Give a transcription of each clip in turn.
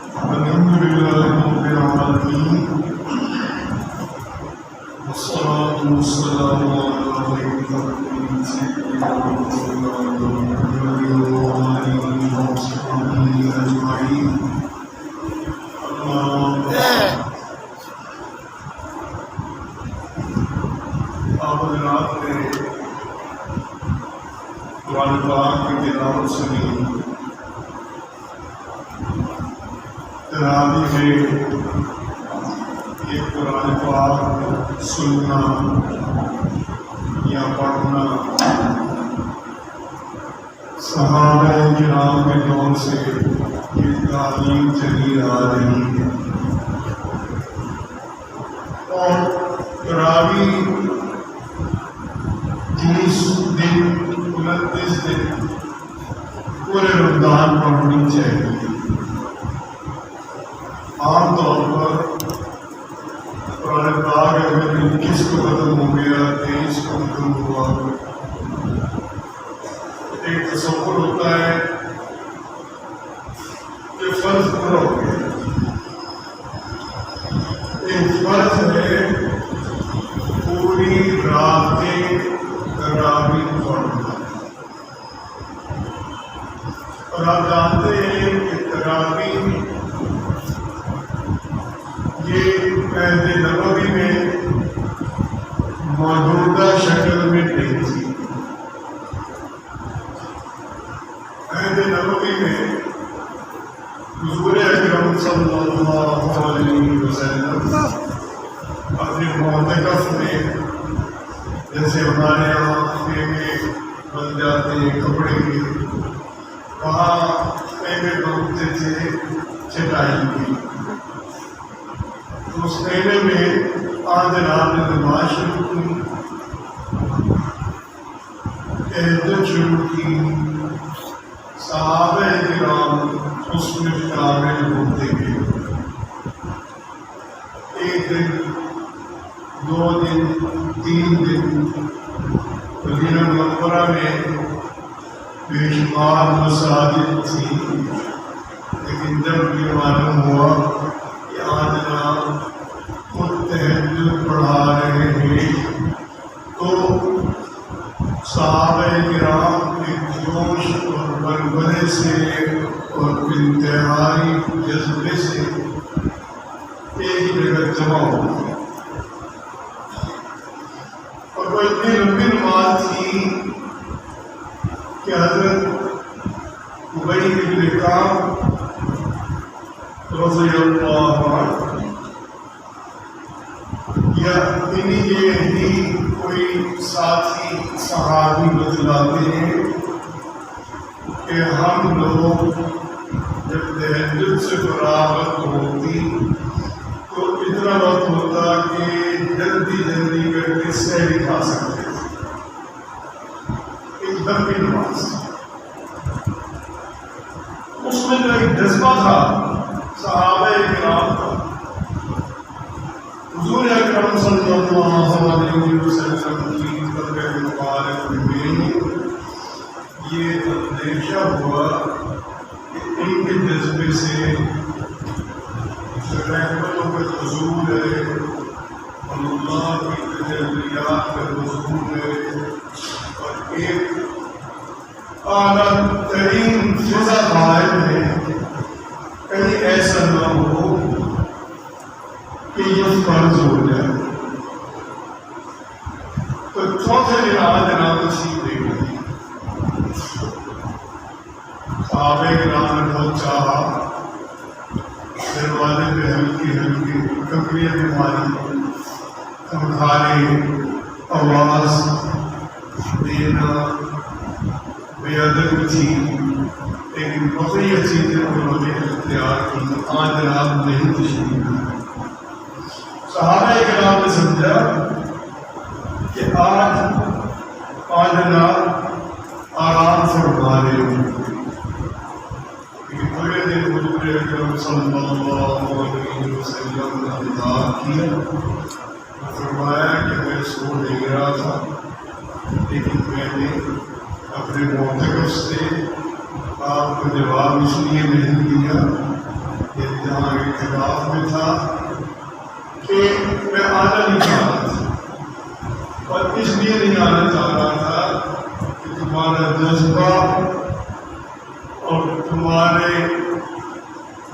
الحمد لله رب العالمين والصلاة والسلام على خير خلقه سيدنا رسول الله محمد وآله وصحبه أجمعين. أما بعد، آپ حضرات نے قرآن پاک کی تلاوت سنی. تراویح میں یہ قرآن پاک سننا یا پڑھنا صحابہ کرام کے دور سے یہ تعلیم چلی آ رہی ہے. اور تراویح 30 دن 29 دن پورے رمضان پڑھنی چاہیے. عام طور پر قرآن پاک اگر 21 کو ختم ہو گیا 23 کو ختم ہوا، ایک تصور ہوتا ہے کہ فرض پورا ہو گیا. ایک فرض ہے پوری راتیں تراویح پڑھنا. اور آپ جانتے ہیں کہ تراویح یہ عہد نبوی میں موجودہ شکل میں نہیں تھی. عہد نبوی میں حضور اکرم صلی اللہ علیہ وسلم اپنے معتکف میں، جیسے ہمارے یہاں خیمے بن جاتے ہیں کپڑے کے، وہاں خیمے بنتے تھے چٹائی کی. اس خیمے میں آج رات نے نماز شروع کی، تہجد شروع کی. صحابہ کرام اس میں شامل ہوتے گئے. ایک دن، 2 دن، 3 دن مدینہ منورہ میں بے شمار مساجد تھی. لیکن جب یہ معلوم ہوا کہ آج رات خود تہجد پڑھا رہے ہیں تو صحابہ کرام کے جوش اور بلبلے سے اور انتہائی جذبے سے ایک جگہ جمع ہو گئے. اور وہ اتنی لمبی نماز تھی کہ حضرت ابی بن کعب رضی اللہ عنہ یا انہیں ہی کوئی ساتھی صحابی بتلاتے ہیں کہ ہم لوگ جب تہجد سے فراغت ہوتی تو اتنا وقت ہوتا کہ جلدی جلدی کر کے سحری کھا سکتے تھے. ایک لمبی نماز، اس میں جو ایک جذبہ تھا صحابہ کرام کا. حضور اکرم صلی اللہ علیہ وسلم کی قدر مبارک میں یہ اندیشہ ہوا کہ ان کے جذبے سے رحمتوں کا حضور ہے، اللہ کی تجلیات کا حضور ہے، اور ایک اعلیٰ ترین فضا قائم ہے. کہیں ایسا نہ ہو کہ یہ فرض ہو جائے. تو چوتھے دن آج جناب تشریف لے گئی. صحابہ کرام نے بہت چاہا، دروازے پہ ہلکی ہلکی ککڑیاں ماری، کھمکھانے، آواز دینا بے ادب تھی. لیکن بقیہ چیزیں انہوں نے اختیار کی. آج جناب نہیں تشریف لائی. صحابہ کرام نے سمجھا کہ آج جناب آرام فرما رہے ہوں. پورے دن حضور اکرم صلی اللہ علیہ وسلم نے انتظار کیا. فرمایا کہ میں سو نہیں رہا تھا، لیکن میں نے اپنے معتکف سے آپ کو جواب اس لیے نہیں دیا کہ جہاں اختلاف میں تھا کہ میں آنا نہیں چاہ رہا تھا، اور اس لیے نہیں آنا چاہ رہا تھا کہ تمہارا جذبہ اور تمہارے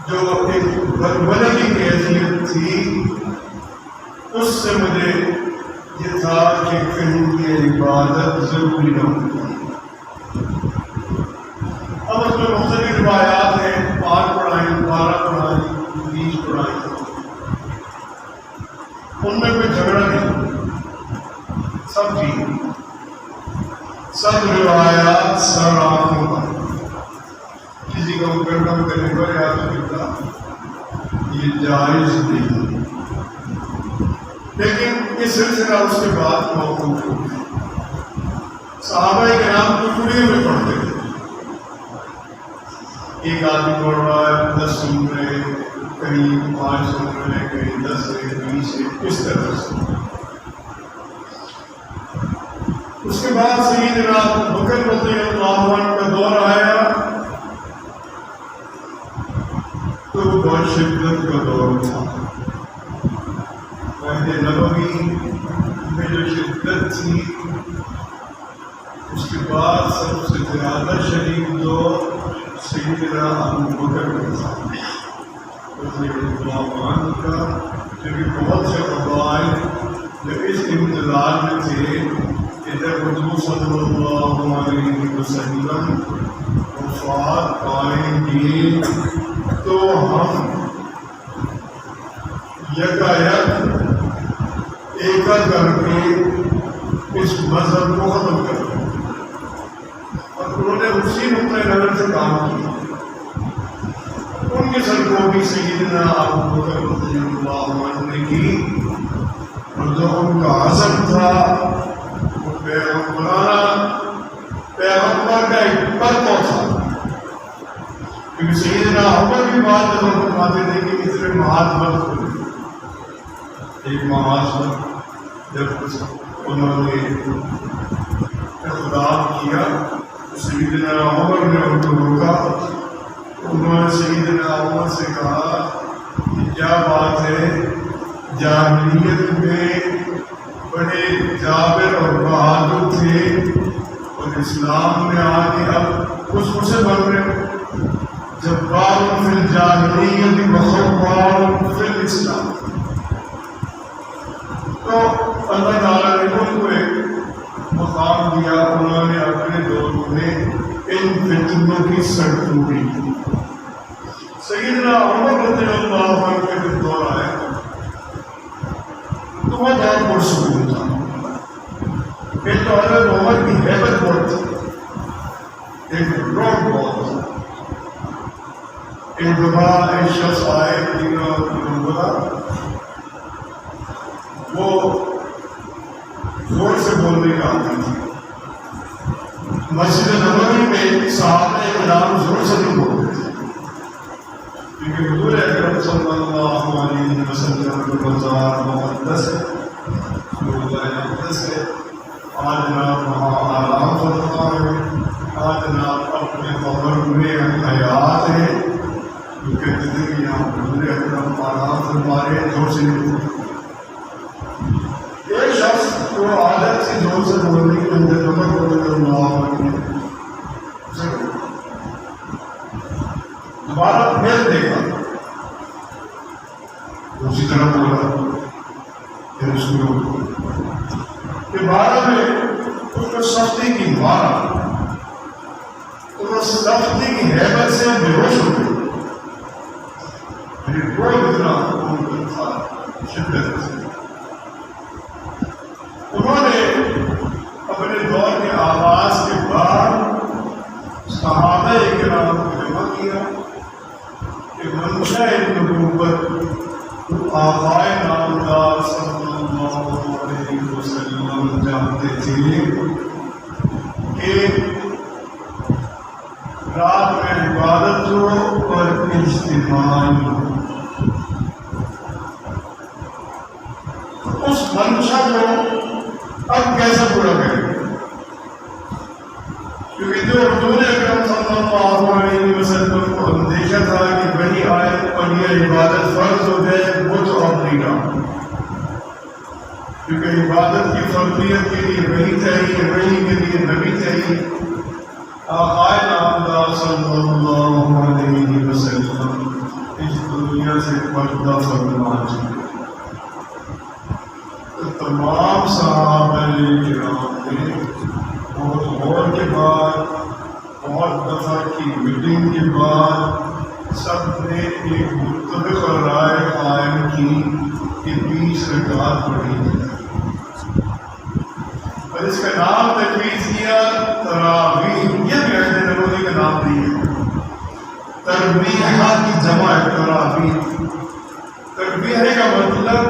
جو ایک بلبلے کی کیفیت تھی اس سے مجھے یہ تھا کہ کہیں یہ عبادت ضروری نہ ہوتی۔ اب اس میں مختلف روایات ہیں، 8 پڑھائیں، 12 پڑھائیں، 20 پڑھائیں، ان میں کوئی جھگڑا نہیں، سب ٹھیک، سب روایات سر آنکھوں پر، کسی کو مقدم کرنے پر یاد کرتا یہ جائز نہیں، لیکن یہ سلسلہ اس کے بعد موقوف ہو گیا۔ صحابہ کرام ٹکڑیوں میں پڑھتے تھے، ایک آدمی پڑھ رہا ہے 10 سورے، کہیں 5 سورے، کہیں 10 ہے، 20 ہے، اس طرح سے۔ اس کے بعد سیدنا ابو بکر رضی اللہ عنہ کا دور آیا تو بہت شدت کا دور تھا۔ عہد نبوی میں جو شدت تھی، اس کے بعد سب سے زیادہ شدید دور سیدنا ابو بکر کا تھا رضی اللہ عنہ کا، کیونکہ بہت سے قبائل جو اس امتداد میں تھے کہ جب حضور صلی اللہ علیہ وسلم وفات پائیں گے تو ہم یکایک ایک کر کے اس مذہب کو ختم کر دیا، اور انہوں نے اسی نقطۂ نظر سے کام کیا۔ ان کی سرگوبی سیدنا ابو بکر رضی اللہ عنہ نے کی، اور جو ان کا عزم تھا وہ پیغمبر کا ایک پرتو تھا، کیونکہ سیدنا عمر بھی بات جب فرماتے تھے کہ اتنے محاذ مت کھولے۔ ایک محاذ جب انہوں نے اقدام کیا تو سیدنا عمر نے ان کو روکا، انہوں نے سیدنا عمر سے کہا کہ کیا بات ہے، جاہلیت میں بڑے جابر اور بہادر تھے اور اسلام میں آ کے اب خوش سے بن رہے، جبار فی الجاہلیت وخوار فی الاسلام۔ تو اللہ تعالیٰ نے ان کو ایک مقام دیا، انہوں نے اپنے دور میں ان فتنوں کی سرکوبی کی۔ سیدنا عمر رضی اللہ عنہ کے جب دور آیا تو وہ بہت پرسکون تھا۔ ایک تو حضرت عمر کی ہیبت بہت تھی، ایک روح بہت تھا۔ ایک دفعہ ایک شخص آئے مدینہ منورہ، وہ زور سے بولنے کا عادی تھی۔ مسجد نبوی میں صحابہ کرام زور سے نہیں بولتے تھے، کیونکہ حضور اکرم صلی اللہ علیہ وسلم کا مزار مقدس ہے، روضہ اقدس ہے، آج جناب وہاں آرام فرما ہے، آج جناب اپنے قبر میں حیات ہے، جو کہتے تھے کہ یہاں حضور اکرم آرام فرما رہے ہیں، زور سے نہیں بولتے۔ ایک شخص کو عادت سے زور سے بولنے کے اندر نمک رضی اللہ عنہ دوبارہ پھر دیکھا، اسی طرح بولا، پھر اس کو کہ بارہ میں اس کو سختی کی مارا تو وہ سختی کی حیبت سے بے ہوش ہو گئی۔ میری کوئی اتنا حکم تھا شدت سے۔ انہوں نے اپنے دور کے آغاز کے بعد صحابہ کرام کو جمع کیا کہ منشا نبوت آقائے نامدار صلی اللہ علیہ وسلم جانتے تھے کہ رات میں عبادت ہو اور اجتماع ہو۔ اس منشا کو اب کیسے پورا کریں، کیونکہ جو حضور اکرم صلی اللہ علیہ وسلم کو اندیشہ تھا کہ وہی آیت پڑھی پہ عبادت فرض ہو جائے بت اور نہیں ڈالو، کیونکہ عبادت کی فرضیت کے لیے وہی چاہیے، وہی کے لیے نبی چاہیے۔ آقا نامدار صلی اللہ علیہ وسلم اس دنیا سے پردہ فرما چکے، تو تمام صحابہ کرام نے بہت غور کے بعد، بہت دفعہ کی میٹنگ کے بعد سب نے ایک متفق رائے قائم کی کہ 20 رکعت پڑھی جائے، اور اس کا نام تجویز کیا تراویح۔ یہ بھی اہل نبوی کا نام نہیں ہے، تربیحہ کی جمع ہے تراویح۔ تربیحہ کا مطلب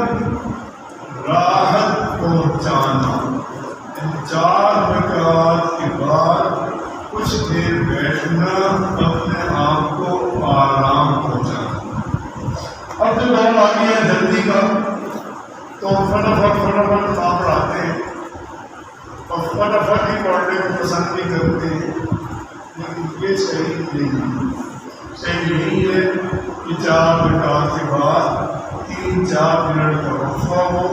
راحت پہنچانا، 4 رکعات کے بعد کچھ دیر بیٹھنا، اپنے آپ کو آرام پہنچانا۔ اب جو لوگ آ گئے ہیں جلدی کا، تو فٹافٹ کام پڑھاتے ہیں اور فٹافٹ ہی پڑھنے کو پسند بھی کرتے ہیں، لیکن یہ صحیح نہیں ہے۔ صحیح نہیں ہے کہ 4 رکعت کے بعد 3-4 منٹ کا وقفہ ہو،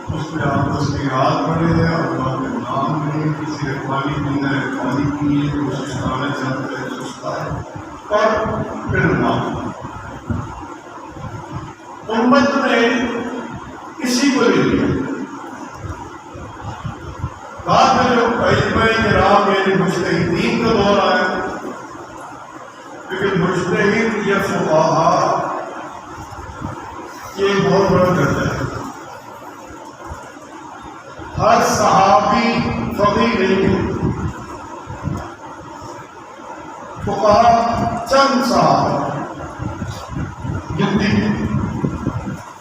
اس میں آپ تسبیحات پڑھیں، اللہ کے نام لیں، کسی نے پانی پینا ہے پانی پیے، کوئی سستانا چاہتا ہے سستائے، اور پھر نام۔ امت نے اسی کو لے لیا۔ بعد میں جو ائمہ کرام یعنی مجتہدین کا دور آیا، کیونکہ مجتہد یا فقہا یہ بہت بڑا درجہ ہے۔ ہر صحابی فقیہ نہیں ہے، فقہا چند صحابہ گنتی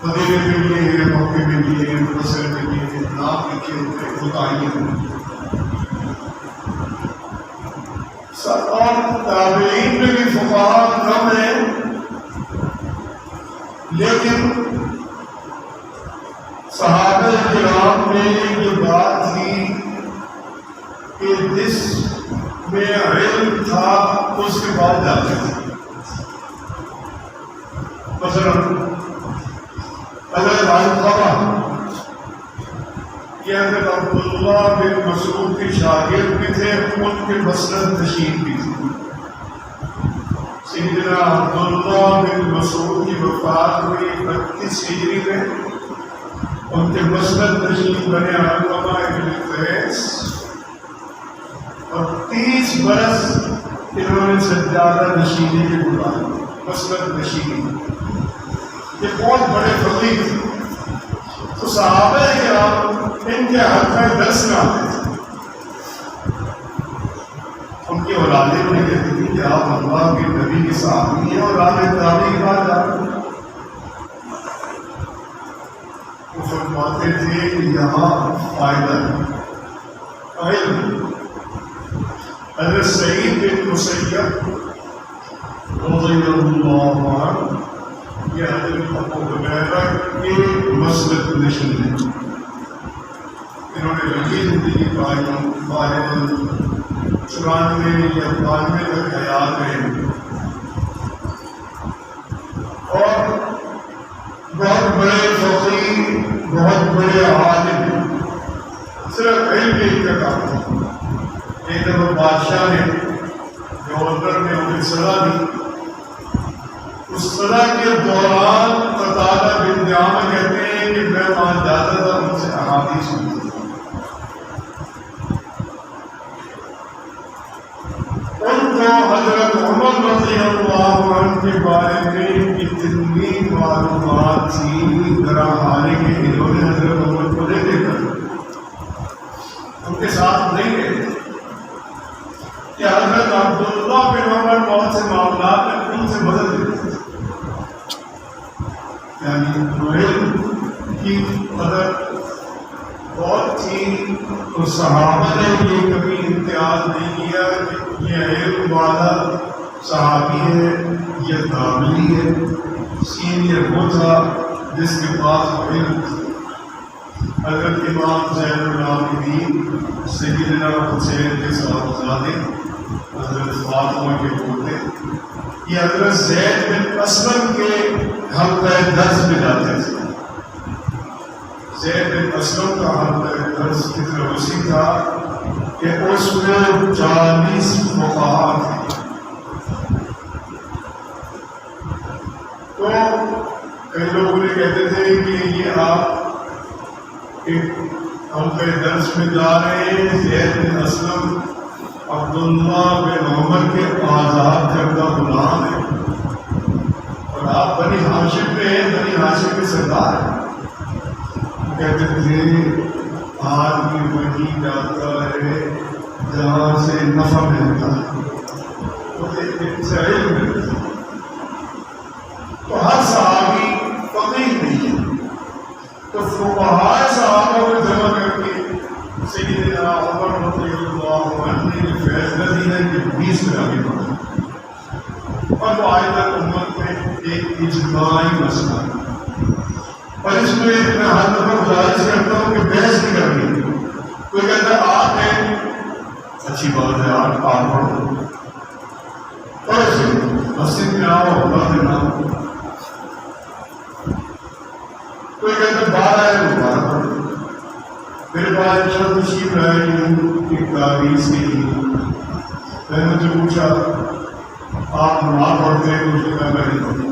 فضیلے کے لیے، موقع کے لیے، مبصر کے لیے نام لکھے ہوتے متعین، اور تابعین میں بھی فقہا کم ہیں، لیکن صحابہ کرام میں یہ بات تھی کہ جس میں علم تھا اس کے بعد جاتے تھے۔ مثلاً حضرت یہ حضرت عبداللہ بن مسعود کے شاگرد بھی تھے، ان کے مسند نشین بھی تھے۔ سیدنا عبداللہ بن مسعود کی وفات ہوئی 32 ہجری میں، ان کے مسند نشین بنے علقمہ بن قیس، اور 30 برس انہوں نے سجادہ نشینی کے گزارے، مسند نشینی۔ یہ بہت بڑے فقیہ تھے، تو صحابہ کرام ان کے حق میں درس نہ آتے تھے۔ ان کی اولادیں انہیں کہتی تھی کہ آپ اللہ کے نبی کے صحابی ہیں اور آپ تابعی کے بعد جاتے ہیں۔ وہ فرماتے تھے کہ یہاں فائدہ ہے، علم۔ حضرت سعید بن مسیب رضی اللہ عنہ یہ حضرت ابو ہریرہ کے مسلک نشین ہیں، انہوں نے لمبی زندگی پائی، 94 یا 92 تک حیات رہے، اور بہت بڑے فقیہ، بہت بڑے عالم، صرف علم ہی کا کام تھا۔ ایک دفعہ بادشاہ نے، گورنر نے انہیں سزا دی، اس سزا کے دوران قتادہ بن دعامہ کہتے ہیں کہ میں وہاں جاتا تھا، ان سے احادیث سنتا تھا۔ ان کو حضرت عمر رضی اللہ عنہ کے بارے میں اتنی معلومات تھی، ذرا حالے کہ انہوں نے حضرت عمر کو نہیں دیکھا، ان کے ساتھ نہیں گئے، کہ حضرت عبداللہ بن عمر بہت سے معاملات میں ان سے مدد لیتے تھے، یعنی علم کی قدر بہت تھی، تو صحابہ نے یہ کبھی امتیاز نہیں کیا کہ یہ علم والا صحابی ہے، یہ تابعی ہے، سینئر وہ تھا جس کے پاس علم تھا۔ حضرت امام زین العابدین سیدنا حسین کے صاحبزادے حضرت فاطمہ کے پوتے، یہ حضرت زید بن اسلم کے حلقہ درس میں جاتے تھے. زید بن اسلم کا حلقہ درس اتنا وسیع تھا کہ اس میں 40 فقہا تھے. تو کئی لوگ نے کہتے تھے کہ یہ آپ ایک حلقہ درس میں جا رہے ہیں. زید بن اسلم عبداللہ بن عمر کے آزاد کردہ غلام ہیں اور آپ بنی ہاشم میں ہیں، بنی ہاشم کے سردار ہیں. کہتے تھے آدمی وہیں جاتا ہے جہاں سے نفع ملتا ہے. تو ہر صحابی فقیہ نہیں ہے، تو فقہاء صحابہ کو جمع کر کے سیدنا عمر رضی اللہ عنہ نے فیصلہ دیا کہ 20 گرامی پڑھیں اور وہ آج تک امت میں ایک اجماعی مسئلہ ہے. اور اس میں میں ہر دفعہ گزارش کرتا ہوں کہ بحث نہیں کرنی. کوئی کہتا ہے آپ ہیں، اچھی بات ہے، آپ پڑھو اور ایسے مسجد میں آؤ اللہ کے نام. کوئی کہتا ہے 12 ہے تو 12 پڑھو. میرے پاس جب تشریف لائی ایک تعویذ کی، میں نے مجھے پوچھا آپ نماز پڑھتے ہیں؟ تو اس نے کہا میں نہیں پڑھتا.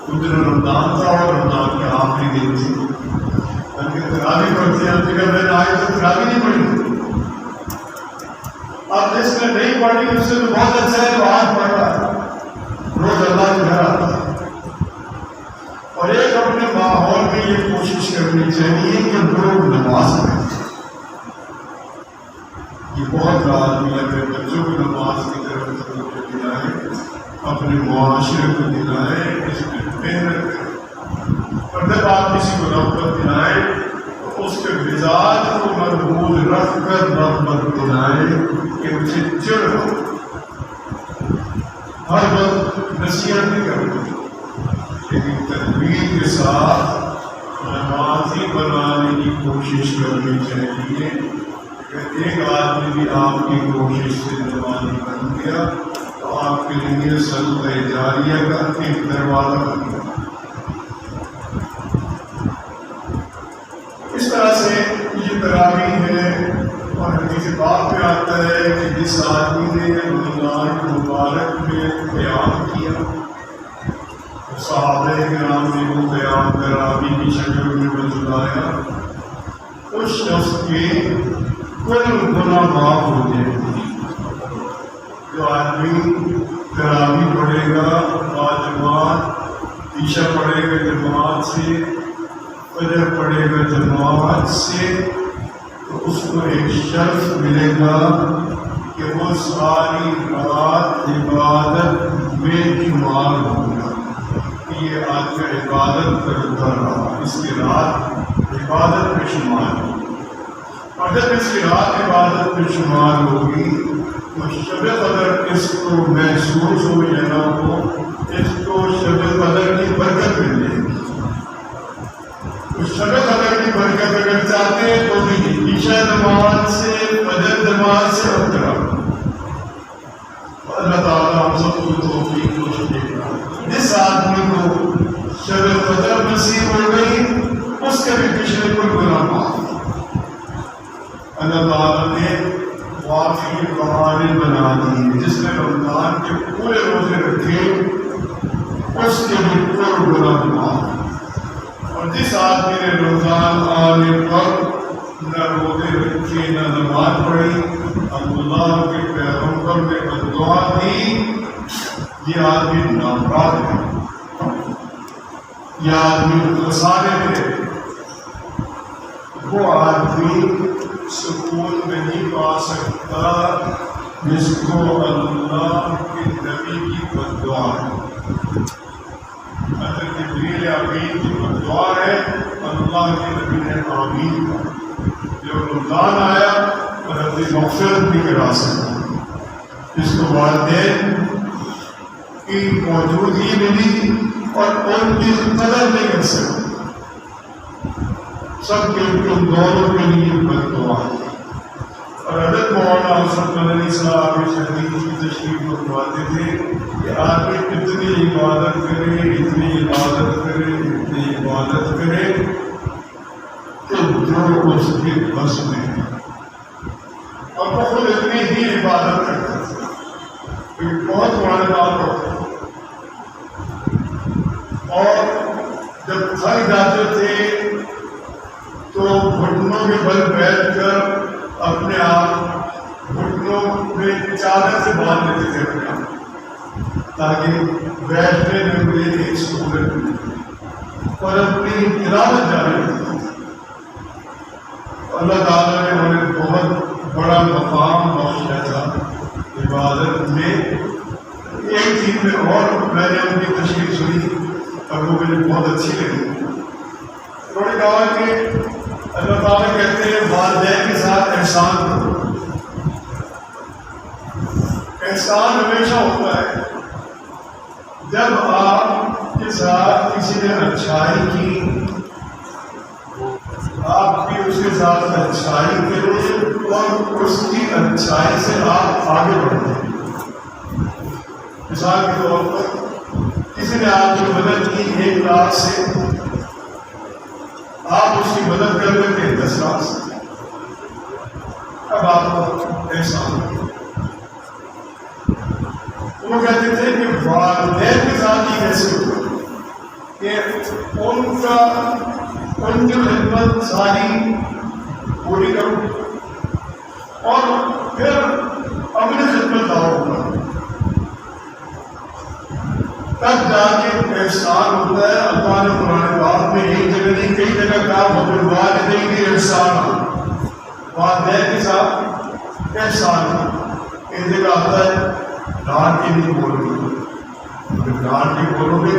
ان دنوں رمضان تھا اور رمضان کے آخری دن تھی. میں نے کہا تراویح پڑھتے ہیں؟ آپ نے کہا میں نے آج تک تراویح نہیں پڑھی. آپ جس نے نہیں پڑھی اس سے تو بہت اچھا ہے، تو آج پڑھ رہا ہے، روز اللہ کے گھر آتا ہے. اور ایک اپنے ماحول میں یہ کوشش کرنی چاہیے کہ لوگ نماز پڑھیں. یہ بہت لازمی ہے کہ بچوں کو نماز کی طرف توجہ دلائیں، اپنے معاشرے کو دلائیں، اس میں محنت کریں. اور جب آپ کسی کو رغبت دلائیں تو اس کے مزاج کو مربوط رکھ کر رغبت دلائیں کہ مجھے چڑ ہو. ہر وقت نصیحت نہیں کرنا، لیکن تدبیر کے ساتھ نمازی بنانے کی کوشش کرنی چاہیے. ایک آدمی بھی آپ کی کوشش سے نمازی بن گیا تو آپ کے لیے صدقہ جاریہ کا ایک دروازہ بن گیا. اس طرح سے یہ تراویح ہے. اور حدیث پاک میں آتا ہے کہ جس آدمی نے رمضان مبارک میں قیام کیا، صحابہ کرام نے وہ قیام تراویح کی شکل میں بتلایا، اس شخص کے کل گناہ معاف ہو جائیں گے. جو آدمی تراویح پڑھے گا باجماعت، عشاء پڑھے گا جماعت سے، فجر پڑھے گا جماعت سے، تو اس کو ایک شرف ملے گا کہ وہ ساری رات عبادت میں شمار ہوگا. یہ آج کا عبادت کرتا رہا، اس کی رات عبادت میں شمار ہوگی. اور جب اس کی رات عبادت میں شمار ہوگی تو شب قدر اس کو محسوس ہو یا نہ ہو، اس کو شب قدر کی برکت مل جائے گی. شب قدر کی برکت اگر چاہتے ہیں تو بھی عشاء نماز سے، فجر نماز سے اترا. اللہ تعالیٰ ہم سب کو توفیق و شکر. جس آدمی کو شب قدر نصیب ہو گئی اس کے بھی پچھلے کوئی گناہ معاف. اللہ تعالیٰ نے وافی بہانے بنا دی. جس نے رمضان کے پورے روزے رکھے اس کے بھی کوئی گناہ معاف. اور جس آدمی نے رمضان آنے پر نہ روزے رکھے نہ نماز پڑھی، اللہ کے پیغمبر نے بددعا دی، یہ آدمی نامراد ہے، یہ آدمی خسارے میں. وہ آدمی سکون نہیں پا سکتا جس کو اللہ کے نبی کی بددعا ہے. حضرت جبریل امین کی بددعا ہے، اللہ کے نبی نے آمین کہا. جب رمضان آیا اور اپنی مغفرت بھی کرا سکتا، جس کو والدین کی موجودگی ملی اور ان کی قدر نہیں کر سکتے، سب کے دونوں کے لیے بددعا ہے. اور حضرت مولانا حسن مدنی صاحب شہید کی تشریف فرماتے تھے کہ آدمی اتنی عبادت کرے اتنی عبادت کرے اتنی عبادت کرے کہ جو اس کے بس میں، اور وہ خود اتنی ہی عبادت کرتا تھا، بہت پرانے بات ہوتا ہے، اور جب تھک جاتے تھے تو گھٹنوں کے بل بیٹھ کر اپنے آپ گھٹنوں میں چادر سے باندھ لیتے تھے اپنے آپ، تاکہ بیٹھنے میں مجھے ایک سہولت ملے اور اپنی تلاوت جاری رکھتے تھے۔ اللہ تعالیٰ نے ہمیں بہت بڑا مقام بخشا تھا عبادت میں۔ ایک چیز میں اور میں نے ان کی تشریح سنی اور وہ مجھے بہت اچھی لگی، انہوں نے کہا کہ اللہ تعالیٰ کہتے ہیں والدین کے ساتھ احسان کرو۔ احسان ہمیشہ ہوتا ہے جب آپ کے ساتھ کسی نے اچھائی کی، آپ بھی اس کے ساتھ اچھائی کریں اور اس کی اچھائی سے آپ آگے بڑھیں۔ مثال کے طور پر کسی نے آپ کی مدد کی 1 لاکھ سے، آپ اس کی مدد کر لیتے ہیں 10 لاکھ سے، اب آپ کو احسان ہے۔ وہ کہتے تھے کہ والدین کے ساتھ یہ کیسے ہوگا کہ ان کی خدمت ساری پوری کرو اور پھر اپنی خدمت لاؤ، تب جا کے احسان ہوتا ہے۔ اللہ نے قرآن پاک میں ایک جگہ نہیں کئی جگہ کہا وبالوالدین احسانا، والدین کے ساتھ احسان۔ ایک جگہ آتا ہے ڈانٹ کے نہیں بولو گے، ڈانٹ کے بولو گے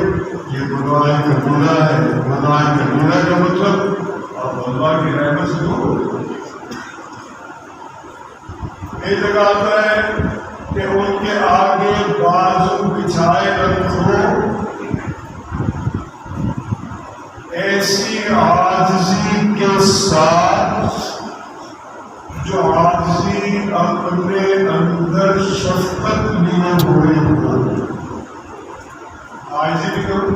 یہ گناہ کبیرہ ہے، گناہ کبیرہ کا مطلب آپ اللہ کی رحمت سے دور ہو۔ ایک جگہ آتا ہے کہ ان کے آگے بازو بچھائے رکھو، ایسی عاجزی کے ساتھ جو عاجزی اپنے اندر شفقت لیے ہوئے ہو، عاجزی بھی کرو،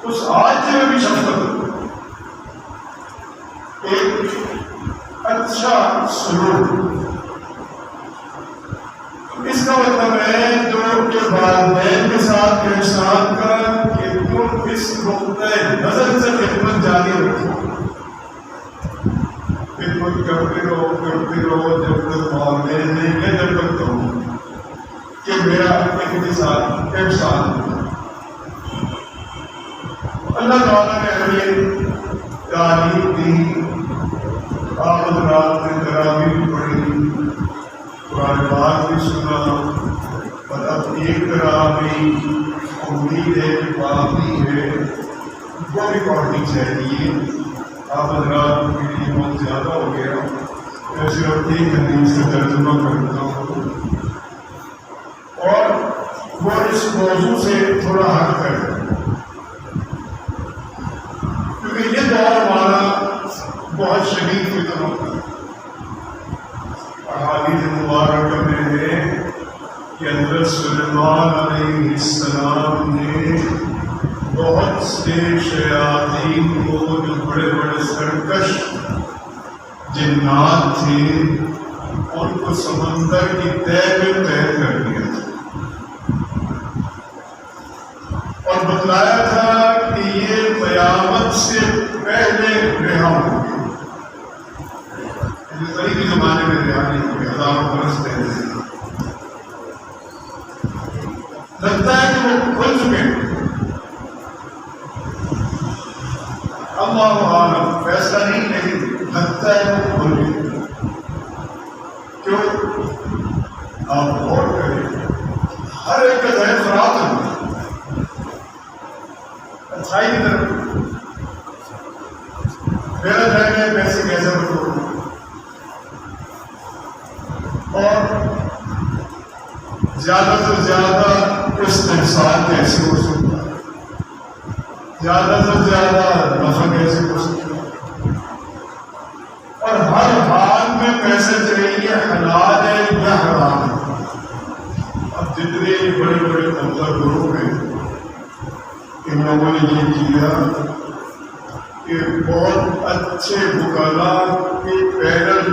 اس عاجزی میں بھی شفقت، ایک اچھا سلوک۔ اس کا مطلب ہے جو کہ والدین کے ساتھ احسان کا کہ تم اس نقطۂ نظر سے خدمت جاری رکھو، خدمت کرتے رہو جب تک والدین نہیں ہے، جب تک کرو کہ میرا ان کے ساتھ احسان۔ اللہ تعالیٰ نے ہمیں تعلیم دی، آپ حضرات نے تراویح پڑھی، قرآن پاک بھی سنا، اور اب ایک تراویح امید ہے کہ باقی ہے وہ بھی پڑھنی چاہیے۔ آپ حضرات کے لیے بہت زیادہ ہو گیا، میں صرف ایک حدیث کا ترجمہ کرتا ہوں اور وہ اس موضوع سے تھوڑا ہٹ کر، کیونکہ یہ دور ہمارا بہت شدید فتنہ ہوتا ہے۔ احادیث مبارکہ میں ہے کہ حضرت سلیمان علیہ السلام نے بہت سے شیاطین کو، جو بڑے بڑے سرکش جنات تھے، ان کو سمندر کی تہہ میں قید کر دیا تھا اور بتلایا تھا کہ یہ قیامت سے پہلے رہا ہوں گے۔ قریبی زمانے میں رہا نہیں ہوگی، ہزاروں برس پہلے لگتا ہے کہ وہ کھل چکے ہیں۔ اللہ عالم فیصلہ نہیں، لیکن لگتا ہے وہ کھل گئے۔ کیوں؟ آپ غور کریں، ہر ایک کا ذہن خراب ہے، اچھائی کی طرف میرا ذہن ہے پیسے کیسے بٹوروں، اور زیادہ سے زیادہ استحصال کیسے ہو سکتا ہے، زیادہ سے زیادہ نفع کیسے ہو سکتا ہے، اور ہر حال میں پیسے فیصلہ کریں یہ حلال ہے یا حرام ہے. اب جتنے بڑے بڑے افسر گروہ ہیں ان لوگوں نے یہ کیا کہ بہت اچھے وکلاء کے پیرل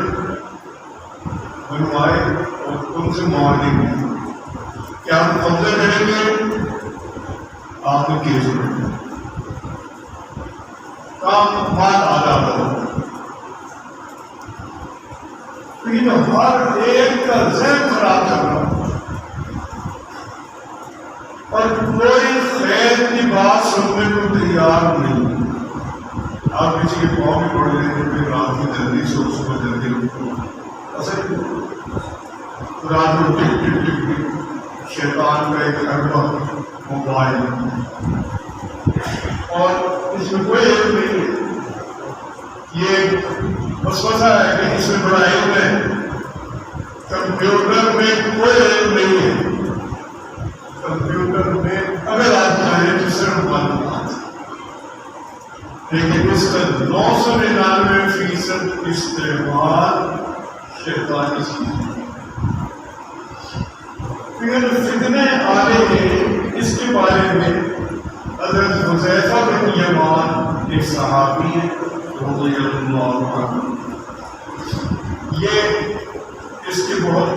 بنوائے اور ان سے معاہدے کی کہ ہم قبضہ کریں گے آپ نے کیس کریں کام مال آدھا کرو. لیکن ہر ایک کا ذہن خراب کر رہا اور کوئی خیر کی بات سننے کو تیار نہیں. آپ کسی کے پاؤں میں پڑ رہے ہیں پھر رات میں جلدی سے صبح جلدی اصل رات میں ٹک ٹک ٹک ٹک شیطان کا ایک حربہ موبائل اور اس میں کوئی علم نہیں ہے. یہ وسوسہ ہے کہ اس میں بڑا علم ہے. کمپیوٹر میں کوئی علم نہیں ہے. کمپیوٹر میں اگر آپ چاہیں تو صرف معلومات لیکن اس کا 999% استعمال شیطانی چیز ہے. پھر فتنے آنے ہیں اس کے بارے میں حضرت حذیفہ بن یمان ایک صحابی ہے رضی اللہ عنہ. یہ اس کے بہت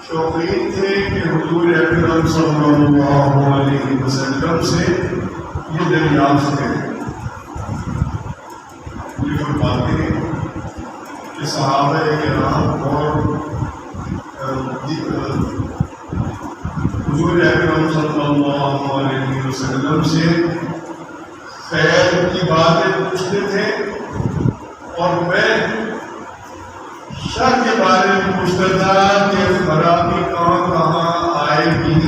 شوقین تھے کہ حضور اکرم صلی اللہ علیہ وسلم سے یہ دریافت کریں. یہ فرماتے ہیں کہ صحابہ کرام اور حضور اکرم صلی اللہ علیہ وسلم سے خیر کی باتیں پوچھتے تھے اور میں شر کے بارے میں پوچھتا تھا کہ خرابی کہاں آئے گی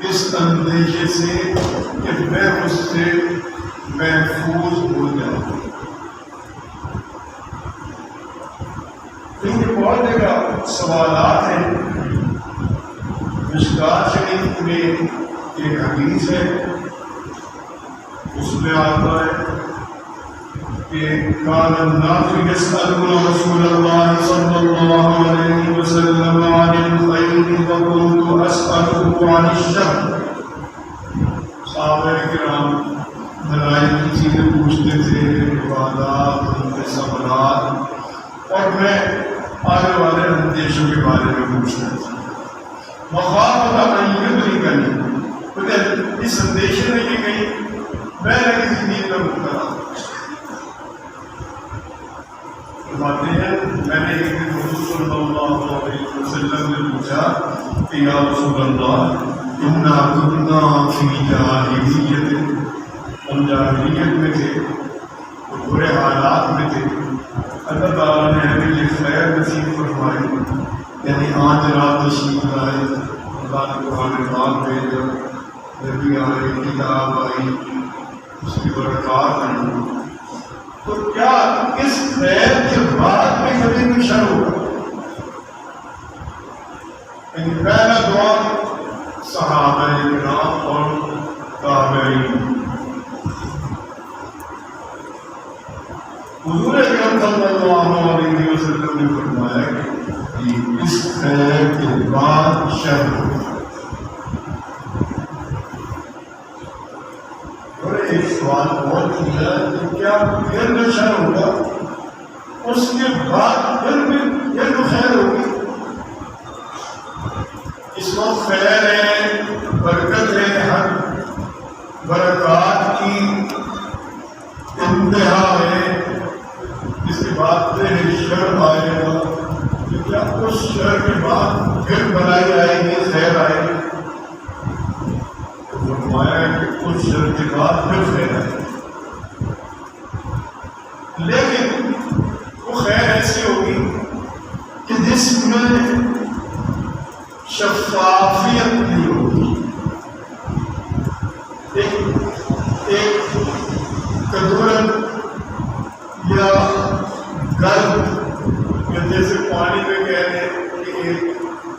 اس اندیشے سے کہ میں اس سے محفوظ ہو جاؤں. کیونکہ بہت جگہ سوالات ہیں. مشکوٰۃ شریف میں ایک حدیث ہے اس میں آتا ہے کہ کان الناس یسألون رسول اللہ صلی اللہ علیہ وسلم عن الخیر وکنت اسألہ عن الشر. صحابہ کرام بھلائی کی چیزیں پوچھتے تھے عبادات ان کے ثمرات اور میں آنے والے اندیشوں کے بارے میں پوچھتا تھا. مخافت ان یدرکنی اس اندیشے میں کہ کہیں میں نہ کسی چیز میں مبتلا. فرماتے ہیں میں نے ایک دن حضور صلی اللہ علیہ وسلم نے پوچھا کہ یا رسول اللہ انا کنا فی جاہلیت، ہم جاہلیت میں تھے برے حالات میں تھے. اللہ تعالیٰ نے ہمیں یہ خیر نصیب فرمائی یعنی آج رات تشریف لائے اللہ نے قرآن پاک بھیجا نبی آئے کتاب آئی اس کی برکات آئی. تو کیا اس خیر کے بعد میں کبھی بھی شر ہوگا؟ پہلا دعا صحابہ کرام اور تابعین. حضور اکرم صلی اللہ علیہ وسلم نے فرمایا کہ اس خیر کے بعد شر ہوگا. اور ایک سوال اور کیا کہ کیا پھر جو شر ہوگا اس کے بعد پھر جو خیر ہوگی؟ اس وقت خیر ہے، برکت ہے، ہر برکات کی انتہا ہے. اس کے بعد پھر شر آئے گا کہ کیا اس شر کے بعد پھر بھلائی آئے گی، خیر آئے گی؟ فرمایا کہ اس شر کے بعد پھر خیر آئے گی. لیکن وہ خیر ایسی ہوگی کہ جس میں شفافیت نہیں ہوگی. ایک کدورت یا گرد یا جیسے پانی میں کہتے ہیں کہ ایک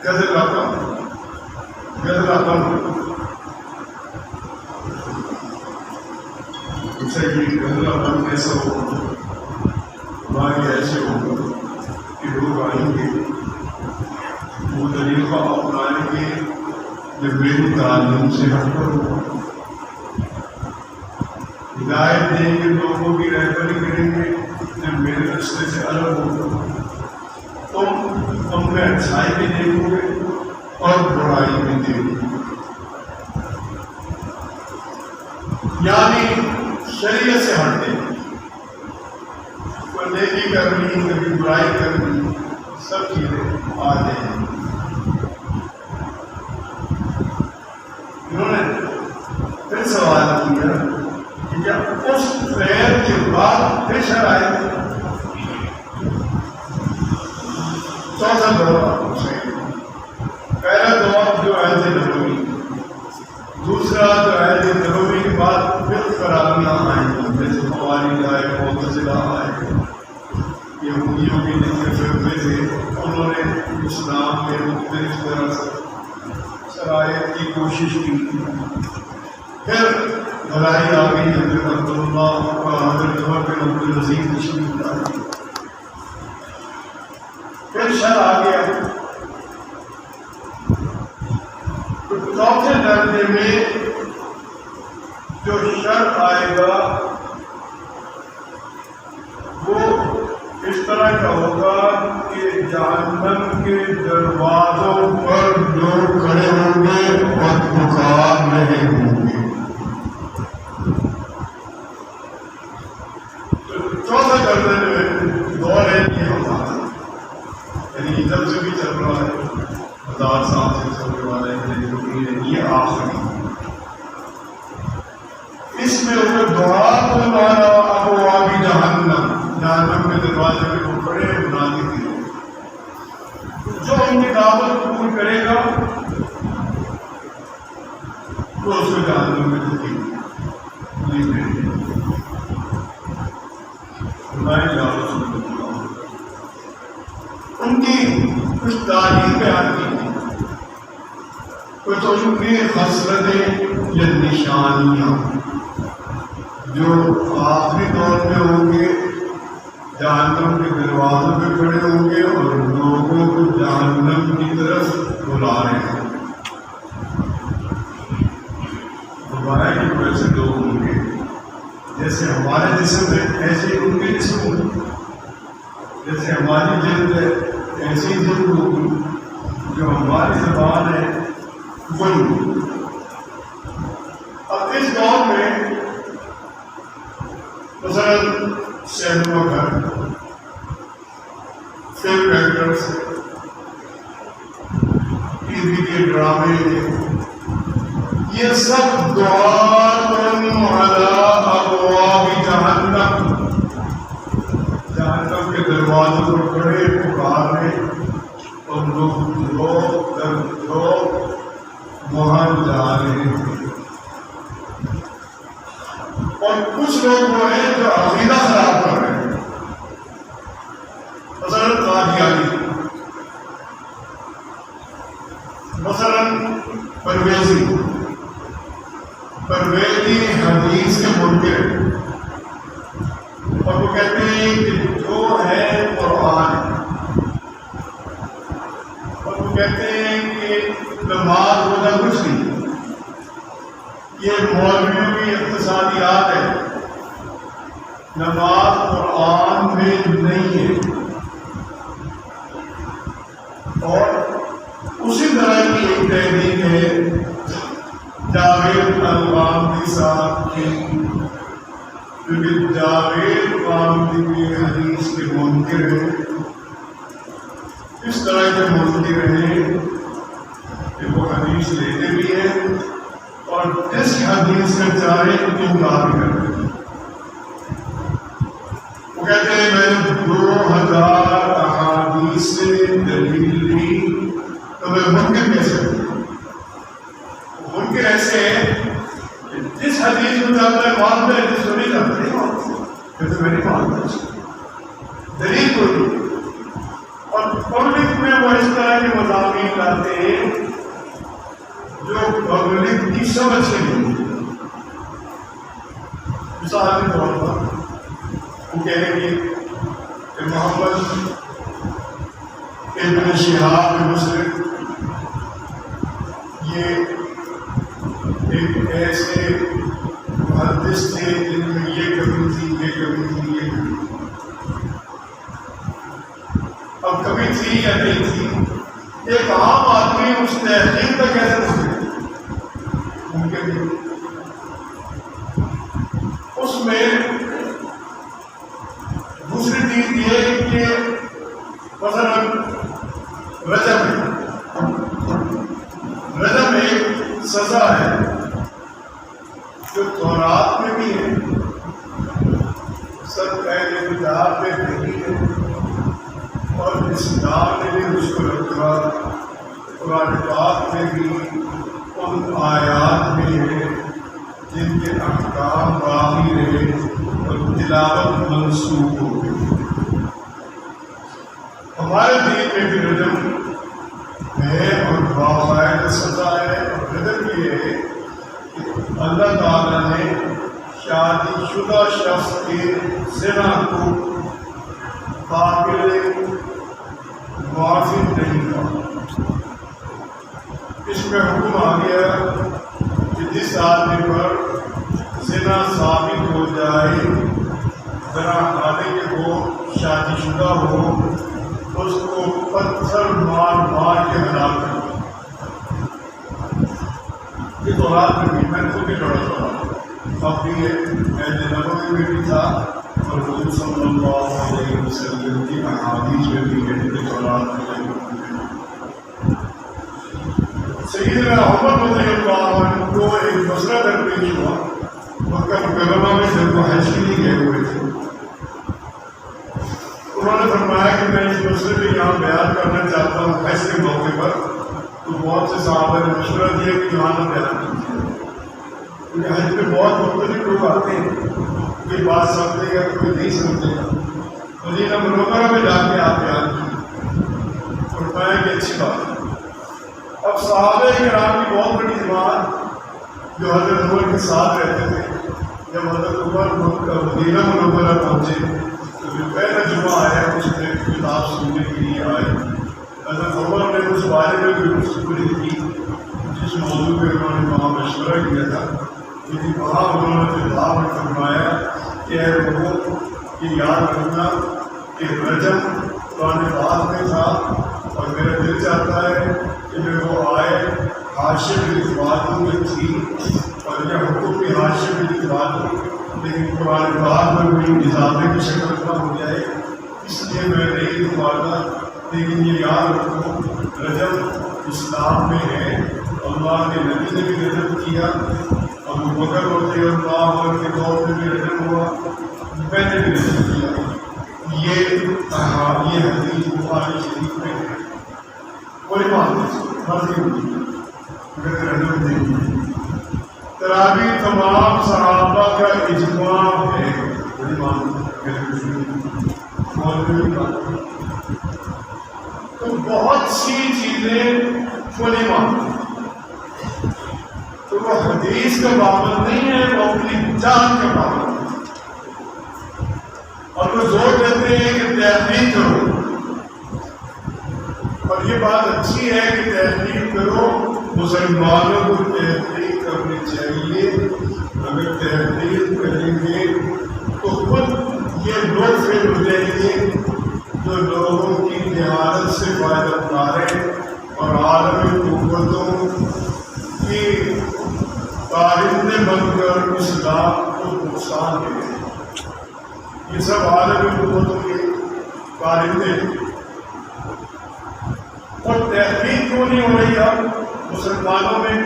گدر رقم اسے یہ گدر رقم کیسا ہوگا؟ ہماری ایسے ہوگا کہ لوگ آئیں گے وہ طریقہ اپنائیں گے جو میری تعلیم سے ہٹ کر ہوگا، ہدایت دیں گے، لوگوں کی رہبری کریں گے جو میرے راستے سے الگ ہوگا۔ تم میں اچھائی بھی دیکھو گے اور برائی بھی دیکھو گے، یعنی شریعت سے ہٹتے کوئی نیکی کرنی، کبھی برائی کرنی، سب چیزیں آ جائیں گی۔ انہوں نے پھر سوال کیا کہ کیا اس خیر کے بعد پھر شرائط؟ چوتھا دعا پہلا دعا جو عہد نبوی، دوسرا جو عہد نبوی کے بعد پھر خرابیاں آئیں گی، جیسے خوارج آئے، معتزلہ آئے، یہودیوں کے جتنے فرقے تھے انہوں نے اسلام میں مختلف طرح سے شرائط کی کوشش کی، پھر بھلائی آ گئی، حضرت عبداللہ اور حضرت عمر بن عبدالعزیز تشریف لائے، پھر شر آ گیا۔ تو چوتھے درجے میں جو شر آئے گا وہ اس طرح کا ہوگا کہ جہنم کے دروازوں پر لوگ کھڑے ہوں گے اور پکار رہے ہوں گے۔ چوتھے درجے میں دور ہے یہ ہوتا ہے، یعنی ادھر سے بھی چل رہا ہے، 1000 سال سے چلنے والا ہے، یہ آخری۔ اس میں اگر دعا تو مانا ابواب جہنم، جہنم کے دروازے پہ وہ کھڑے منادی کی، جو ان کی دعوت قبول کرے گا تو اس کو جہنم میں دکھیں گے۔ ان کی کچھ تعلیم بیان کی، کچھ ان کی خصلتیں یا نشانیاں جو آخری دور میں ہوں گے، جہنم کے دروازوں پہ کھڑے ہوں گے اور لوگوں کو جہنم کی طرف بلا رہے ہیں۔ دوبارہ کہ ویسے لوگ ہوں گے جیسے ہمارے جسم ہے، ایسے ہی ان کے جسم ہوں گے، جیسے ہماری جلد ہے ایسی جلد ہوگی، جو ہماری زبان ہے وہی۔ اب اس دور میں مثلاً سینما گھر، فلم ایکٹرس، ٹی وی کے ڈرامے، یہ سب دعاتن علی ابواب جہنم، جہنم کے دروازوں پر کھڑے پکارنے اور لوگ وہاں جا رہے ہیں۔ اور کچھ لوگ وہ ہیں جو عقیدہ خراب کر رہے ہیں، مثلاً قادیانی، مثلاً پرویزی حدیث کے منکر، اور وہ کہتے ہیں کہ جو ہے قرآن ہے، اور وہ کہتے ہیں کہ نماز روزہ کچھ نہیں، یہ مولویوں کی اقتصادیات ہے، نماز قرآن میں نہیں ہے۔ اور اسی طرح کی ایک تحریک ہے جاوید الغامدی صاحب کی، کیونکہ جاوید الغامدی بھی حدیث کے منکر ہیں، اس طرح کے منکر ہیں کہ وہ حدیث لیتے بھی ہیں اور جس حدیث کا چاہے انکار بھی کرتے ہیں۔ وہ کہتے ہیں میں نے 2000 احادیث سے دلیل لی، تو میں منکر کیسے ہوں؟ منکر ایسے ہیں کہ جس حدیث کو چاہتا ہے مانتا ہے، جس کو نہیں چاہتا نہیں مانتا، کہتے میں نہیں مانتا، دلیل کو نہیں۔ اور پبلک میں وہ اس طرح کے مضامین لاتے ہیں جو پبلک کی سمجھ سے نہیں۔ مثال کے طور پر وہ کہیں گے کہ محمد ابن شہاب بن مسلم یہ ایک ایسے محدث تھے جن میں یہ کمی تھی، یہ کمی تھی، یہ کمی تھی. اب کمی تھی یا نہیں تھی، ایک عام آدمی اس تحقیق کا کیسے پہنچے؟ ممکن نہیں. اس میں دوسری چیز یہ کہ مثلا رجم ایک سزا ہے جو تورات میں بھی ہے، سب اہل کتاب میں بھی ہے، اور اسلام نے بھی اس کو رکھا. قرآن پاک میں بھی ان آیات میں ہے جن کے احکام باقی رہے اور تلاوت منسوخ ہو گئی. ہمارے دین میں بھی رجم ہے اور باقاعدہ سزا ہے. اور رجم یہ ہے کہ اللہ تعالیٰ نے شادی شدہ شخص کے زنا کو قابل معافی نہیں تھا. اس میں حکم آ گیا کہ جس آدمی پر زنا ثابت ہو جائے، زنا حالے کہ وہ شادی شدہ ہو، اس کو پتھر مار مار کے ہلاک کرو. یہ تورات میں بھی، میں خود بھی پڑھا تھا، اب بھی اہل نبوی میں بھی تھا اور حضور صلی اللہ علیہ وسلم کی احادیث میں بھی ہے کہ تورات میں. سیدنا عمر رضی اللہ عنہ کو ایک مسئلہ درپیش ہوا. مکہ مکرمہ میں جب وہ حج کے لیے گئے ہوئے تھے، انہوں نے فرمایا کہ میں اس مسئلے پہ یہاں بیان کرنا چاہتا ہوں حج کے موقع پر. تو بہت سے صحابہ نے مشورہ دیا کہ یہاں نہ بیان کیجیے، کیونکہ حج میں بہت مختلف لوگ آتے ہیں، کوئی بات سمجھے گا، کوئی نہیں سمجھے گا. مدینہ منورہ میں جا کے آپ بیان کیجیے. فرمایا کہ اچھی بات ہے. اب صحابہ کرام کی بہت بڑی جماعت جو حضرت عمر کے ساتھ رہتے تھے، جب حضرت عمر مدینہ منورہ پہنچے تو جو پہلا جمعہ آیا اس میں کتاب سننے کے لیے آئے. حضرت عمر نے اس بارے میں کوئی گفتگو کی جس موضوع پہ انہوں نے وہاں مشورہ کیا تھا، لیکن وہاں انہوں نے کتاب میں فرمایا کہ اے لوگوں یہ یاد رکھنا کہ رجم قرآن پاک میں تھا اور میرا دل چاہتا ہے کہ وہ آئے حاشیہ کی باتوں میں تھی اور یہ حکم بھی حاشیہ کی باتوں، لیکن قرآن پاک میں کوئی اضافے کی شکل نہ ہو جائے، اس لیے میں نہیں لکھواتا. لیکن یہ یاد رکھو رجب اسلام میں ہے، اللہ کے نبی نے بھی رجب کیا، ابو بکر رضی اللہ عنہ کے دور میں بھی رجب ہوا، میں نے بھی رجب کیا. یہ حدیث بخاری شریف میں ہے. کوئی بات نہیں، مرضی ہوتی تراویح تمام صحابہ کا اجماع ہے. تو بہت سی چیزیں کھلی مانتے ہیں، تو وہ حدیث کا پابند نہیں ہے، وہ اپنی جان کا پابند ہے. اور وہ زور دیتے ہیں کہ تحقیق کرو، اور یہ بات اچھی ہے کہ تحقیق کرو. مسلمانوں کو تحقیق کرنی چاہیے. اگر تحقیق کریں گے تو خود یہ لوگ فیل ہو جائیں گے جو لوگوں کی جہالت سے فائدہ اٹھا رہے اور عالمی قوتوں کی کارندے بن کر اسلام کو نقصان دے رہے ہیں. یہ سب عالمی قوتوں کے کارندے. اور تحقیق کیوں نہیں ہو رہی اب مسلمانوں میں؟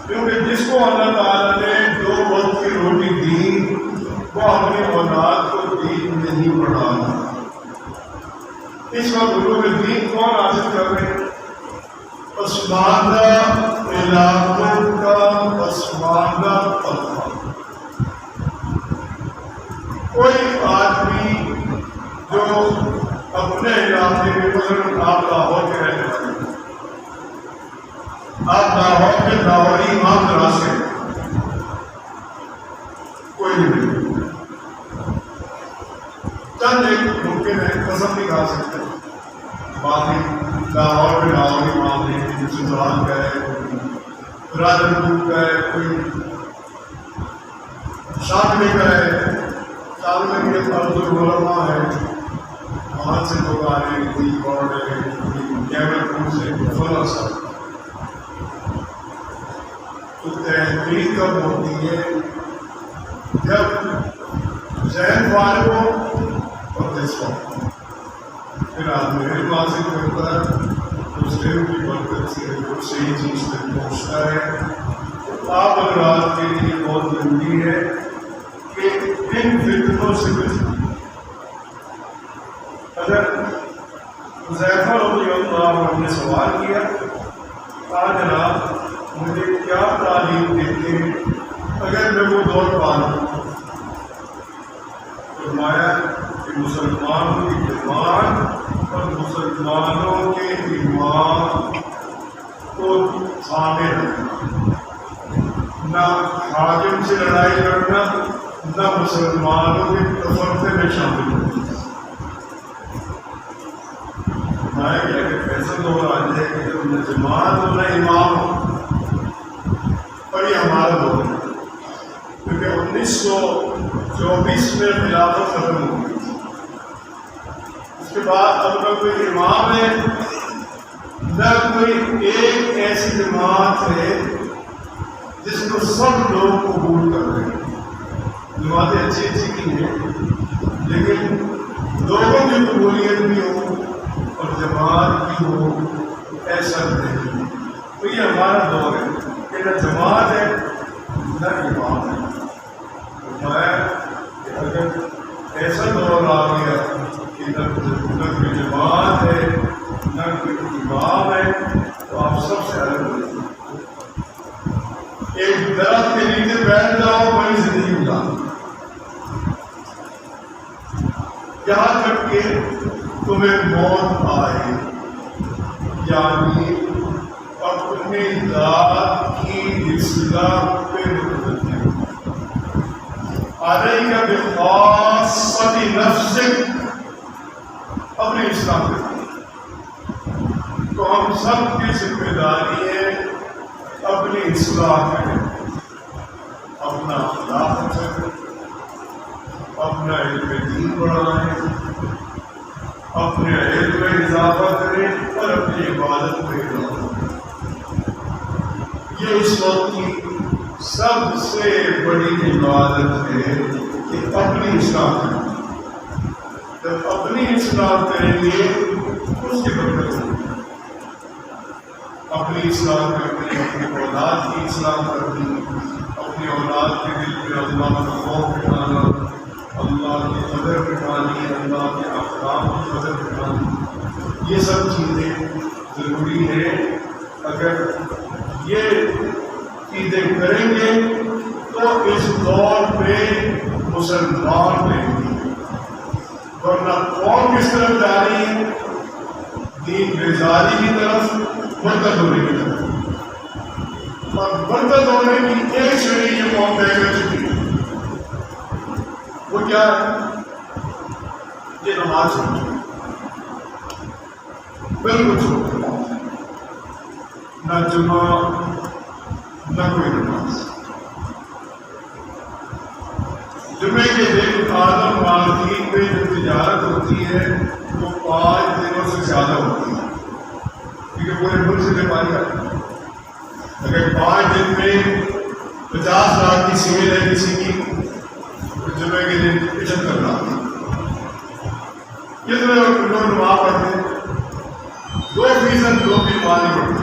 کیونکہ جس کو اللہ تعالیٰ نے 2 وقت کی روٹی دی وہ اپنی اولاد کو دین نہیں پڑھانا. اس وقت علوم دین کون حاصل کر رہے ہیں؟ پسماندہ علاقوں کا پسماندہ طبقہ. کوئی آدمی جو اپنے علاقے میں مثلاً آپ لاہور کے رہنے والے، آپ لاہور کے لاہوری امام دراز سے کوئی نہیں، چند ایک ممکن ہے قسم نہیں کھا سکتے، باقی لاہور میں لاہوری معاملے ہیں، چندوال کا ہے، کوئی راجنپور کا ہے، کوئی شاملی کا ہے، شاملی کے عبدالعلماء ہے، وہاں سے لوگ آ رہے ہیں، کوئی گوڑ ہے، کوئی کیمرپور سے، فلاں صاحب. تو تحقیق کب ہوتی ہے؟ جب ذہن فارغ ہو اور دل صاف ہو، پھر آدمی علم حاصل کرتا ہے، اس علم کی برکت سے وہ صحیح چیز تک پہنچتا ہے. تو آپ حضرات کے لیے بہت ضروری ہے کہ ان فتنوں سے بچیں. اگر حذیفہ رضی اللہ عنہ نے سوال کیا، کہا جناب مجھے کیا تعلیم دیتے ہیں اگر میں وہ دور پا لوں؟ فرمایا کہ مسلمانوں کی جماعت اور مسلمانوں کے ایمان کو تھامے رکھنا، نہ حاکم سے لڑائی کرنا، نہ مسلمانوں کے تفرقے میں شامل ہونا. فرمایا کہ اگر ایسا دور آ جائے کہ جب نہ جماعت اور نہ امام ہو، اور یہ ہمارا دور ہے، کیونکہ 1924 میں خلافت ختم ہو گئی. اس کے بعد اب نہ کوئی امام ہے، نہ کوئی ایک ایسی جماعت ہے جس کو سب لوگ قبول کر رہے ہیں. جماعتیں اچھی اچھی کی ہیں، لیکن لوگوں کی قبولیت بھی ہو اور جماعت بھی ہو، ایسا نہیں. تو یہ ہمارا دور ہے کہ نہ جماعت ہے نہ امام ہے. کہ اگر ایسا دور آ گیا کہ نہ کوئی جماعت ہے نہ کوئی امام ہے، تو آپ سب سے الگ ہو جائیں. ایک درخت کے نیچے بیٹھ جاؤ، بڑی زندگی گزارو، یہاں تک کہ تمہیں موت آئے، یعنی اپنی ذات کی اصلاح پہ متوجہ علیک بخاصۃ نفسک، اپنی اصلاح کریں. تو ہم سب کی ذمہ داری ہے اپنی اصلاح کریں، اپنا اخلاق اچھا کریں، اپنا علم دین بڑھائیں، اپنے علم میں اضافہ کریں اور اپنی عبادت میں اضافہ کریں. یہ اس وقت کی سب سے بڑی عبادت ہے کہ اپنی اصلاح کریں. جب اپنی اصلاح کریں گے اس کی برکت ہوگی. اپنی اصلاح کرنی، اپنی اولاد کی اصلاح کرنی، اپنی اولاد کے دل میں اللہ کا خوف بٹھانا، اللہ کی قدر بٹھانی، اللہ کے احکام کی قدر بٹھانی، یہ سب چیزیں ضروری ہیں. اگر یہ چیزیں کریں گے تو اس دور پہ مسلمان رہیں گے. ورنہ قوم کس طرف جا رہی ہے؟ دین بیزاری کی طرف، برکت ہونے کی طرف. اور برکت ہونے کی ایک شریک یہ قوم طے کر چکی ہے. وہ کیا ہے؟ یہ نماز چھوڑ، بالکل چھوڑ، نہ جمعہ نہ کوئی نماز. جمعے کے دن آدم مارکیٹ میں جو تجارت ہوتی ہے وہ 5 دنوں سے زیادہ ہوتی ہے، کیونکہ پورے ملک سے بیماری آتی ہے. اگر 5 دن میں 50 لاکھ کی سیل ہے کسی کی، تو جمعے کے دن 75 لاکھ. کتنے لوگ نماز پڑھتے ہیں؟ 2% لوگ بھی نماز نہیں پڑھتے،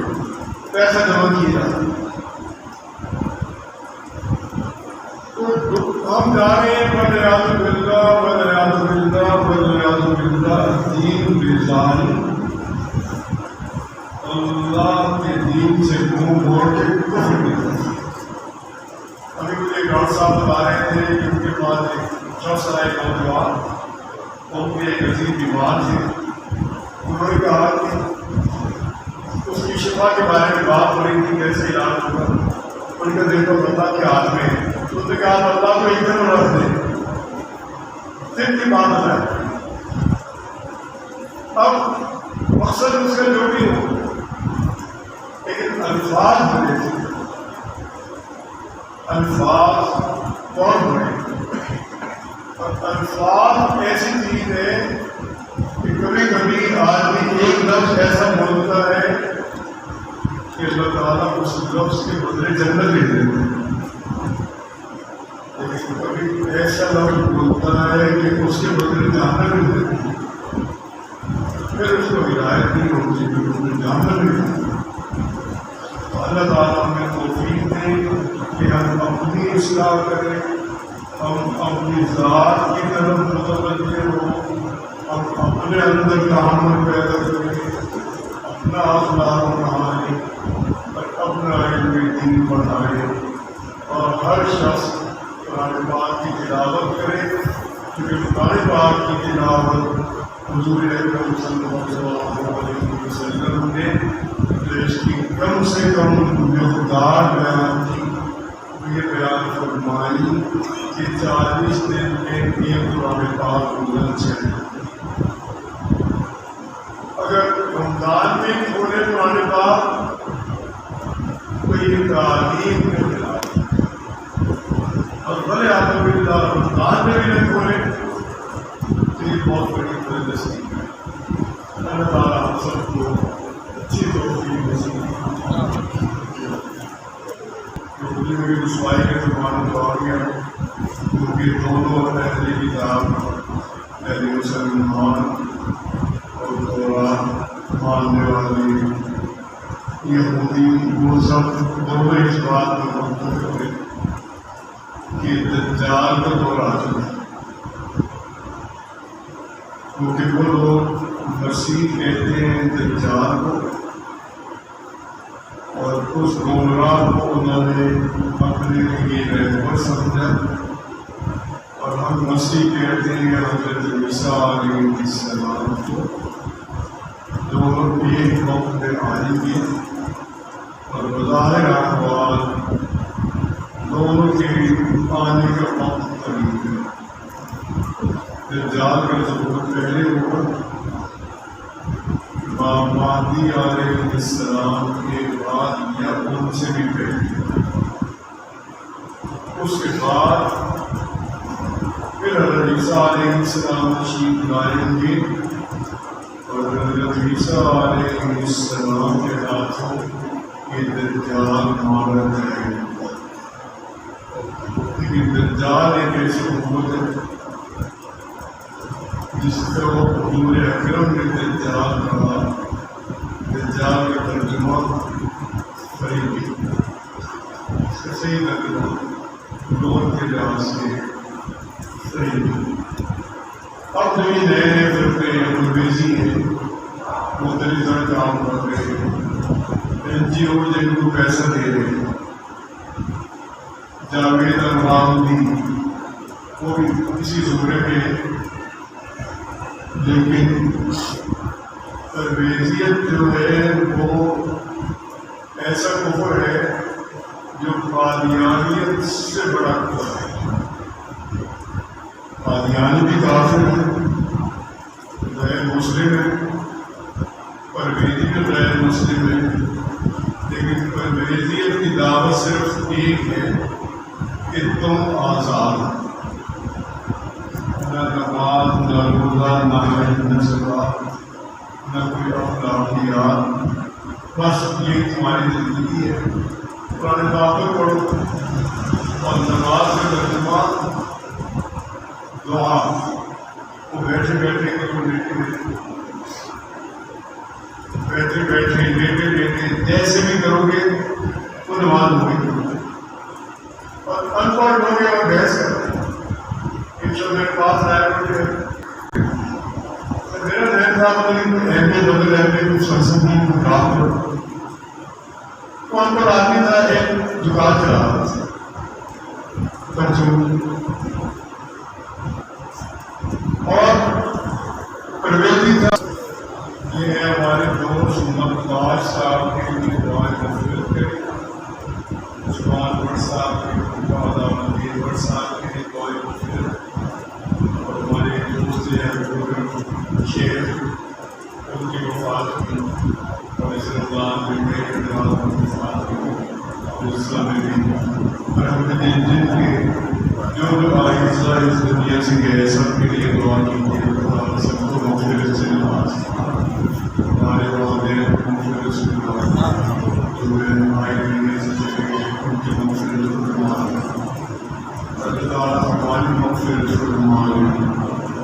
پیسہ جمع کیے جاتا ہے. ہم جا رہے ہیں والعیاذ باللہ والعیاذ باللہ والعیاذ باللہ دین بیزاری، اللہ کے دین سے منہ موڑ کے کفر میں جاتے. ابھی مجھے ڈاکٹر صاحب بتا رہے تھے کہ ان کے پاس ایک شخص آئے نوجوان، ان کے ایک عزیز بیمار تھے. انہوں نے کہا کہ اس کی شفا کے بارے میں بات ہو رہی تھی، کیسے علاج ہوگا. ان کا دل تو اللہ کے ہاتھ میں ہے. اس نے کہا اللہ کو ایک دن رکھ دے، دن کی بات ہے. اب مقصد اس کا جو بھی ہو، لیکن الفاظ بڑے تھے، الفاظ بہت بڑے، اور الفاظ ایسی چیز ہے کہ کبھی کبھی آدمی ایک لفظ ایسا بولتا ہے کہ اللہ تعالیٰ اس لفظ کے بدلے جنت دے دیتے ہیں، لیکن کبھی ایسا لفظ بولتا ہے کہ اس کے بدلے جہنم دے دیتے ہیں، پھر اس کو ہدایت نہیں ہوتی کہ اس میں جہنم دے دیتے ہیں۔ تو اللہ تعالیٰ ہمیں توفیق دے کہ ہم اپنی اصلاح کریں، ہم اپنی ذات کی طرف متوجہ ہوں، ہم اپنے اندر تعامل پیدا کریں، اپنا اخلاق بڑھائیں اور اپنا علم دین بڑھائیں، اور ہر شخص قرآن پاک کی تلاوت کرے، کیونکہ قرآن پاک کی تلاوت حضور اکرم صلی اللہ علیہ وسلم نے اس کی کم سے کم مقدار بیان کی، یہ بیان فرمائی کہ 40 دن میں یہ قرآن پاک گزرنا چاہیے۔ اگر رمضان میں کھولے قرآن پاک تو یہ تعلیم میں ملا، اور بھلے آپ رمضان میں بھی نہ کھولے تو یہ بہت بڑی نصیب ہے۔ اللہ تعالیٰ ہم سب کو اچھی توفیق نصیب میری رسوائی کے زبان کو آ گیا، کیونکہ دونوں اہل کتاب اہل مسلمان اور تورات ماننے والے یہودی وہ سب دونوں اس بات میں متفق ہیں کہ دجال کا دور آ چکا ہے، کیونکہ وہ لوگ مسیح کہتے ہیں دجال کو، اور اس گمراہ کو انہوں نے اپنے لیے رہبر سمجھا، اور ہم مسیح کہتے ہیں حضرت عیسیٰ علیہ السلام کو، دونوں ایک وقت میں آئیں گے، اور بظاہر احوال دونوں کے آنے کا وقت قریب ہے۔ دجال کا ظہور پہلے ہوگا، مہدی علیہ السلام کے بعد یا ان سے بھی پہلے، اس کے بعد پھر حضرت عیسیٰ علیہ السلام تشریف لائیں گے، اور حضرت عیسیٰ علیہ السلام کے ہاتھوں یہ دجال مارا جائے گا۔ لیکن دجال ایک ایسی قوت ہے جس کو حضور اکرم نے دجال کہا، دجال کا ترجمہ فریبی، اس کا صحیح ترجمہ لغت کے لحاظ سے فریبی۔ اب جو یہ نئے نئے فرقے انگریزی ہیں، مختلف طرح کام کر رہے ہیں، این جی او جن کو پیسہ دے رہے ہیں، جاوید المعمودی وہ بھی اسی زمرے میں، لیکن پرویزیت جو ہے وہ ایسا کفر ہے جو قادیانیت سے بڑا کفر ہے۔ قادیانی بھی کافر ہے، غیر مسلم ہے، پرویزی بھی غیر مسلم ہے، لیکن پرویزیت کی دعوت صرف ایک ہے کہ تم آزاد ہو، نہ نماز، نہ روزہ، نہ حج، نہ زکوٰۃ، نہ کوئی اخلاقیات، بس یہ تمہاری زندگی ہے۔ قرآن پاک کو پڑھو، اور نماز کا ترجمہ دعا، وہ بیٹھے بیٹھے کرو، لیٹے بیٹھے بیٹھے لیٹے لیٹے جیسے بھی کرو گے وہ نماز ہوگی۔ اور ان پڑھ لوگ اور بحث کرتے ہیں، میرے پاس آیا مجھے میرا ذہن تھا اہمیت بدل اہمیت کچھ سنسد میں کام کرو، تو ان پر آدمی تھا ایک دکان چلا رہا تھا پرچون، اور پرویزی تھا۔ یہ ہے ہمارے دوست محمد باز صاحب کے لیے دعائیں مغفرت کریں، عثمان بٹ صاحب کے بعد احمد بٹ صاحب کے لیے دعائیں مغفرت، اور ہمارے دوست ہیں شیخ ان کی وفات اعزاء اس دنیا سے گئے سب کے لیے دعا کیجیے، اللہ سب کو مغفرت سے نوازے، ہمارے والدین کو مغفرت سے نوازے، جو بھائی بہنیں سے چلے گئے ان کی مغفرت فرمائے، اللہ تعالیٰ ہماری مغفرت فرمائے،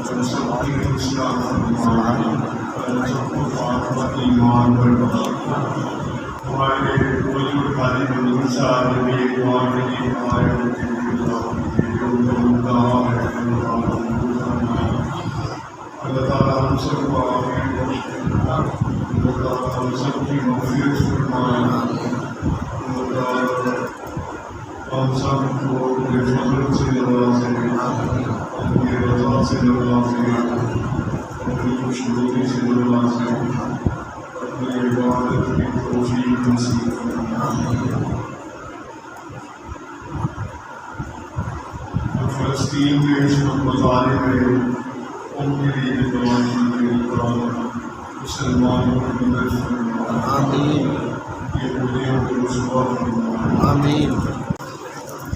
ہم سب کی اصلاح فرمائے، اللہ سب کو فاطمہ ایمان پر بخشے۔ ہمارے بزرگ حاجی منظور صاحب نے بھی ایک دعا کے لیے ہمارے اللہ تعالیٰ ہم سب کو عافیت بخشے، اللہ تعالیٰ ہم سب کی مغفرت فرمائے، اللہ تعالیٰ ہم سب کو اپنے فضل سے نوازے، اپنی رضا سے نوازے، اپنی خوشنودی سے نوازے، اپنی عبادت کی توفیق نصیب فرمائے۔ فلسطین میں اس وقت مظالم ہے، ان کے لیے دعا کیجیے، تعالیٰ مسلمانوں کی مدد فرمائے، آمین، یہودیوں کو رسوا فرمائے، آمین۔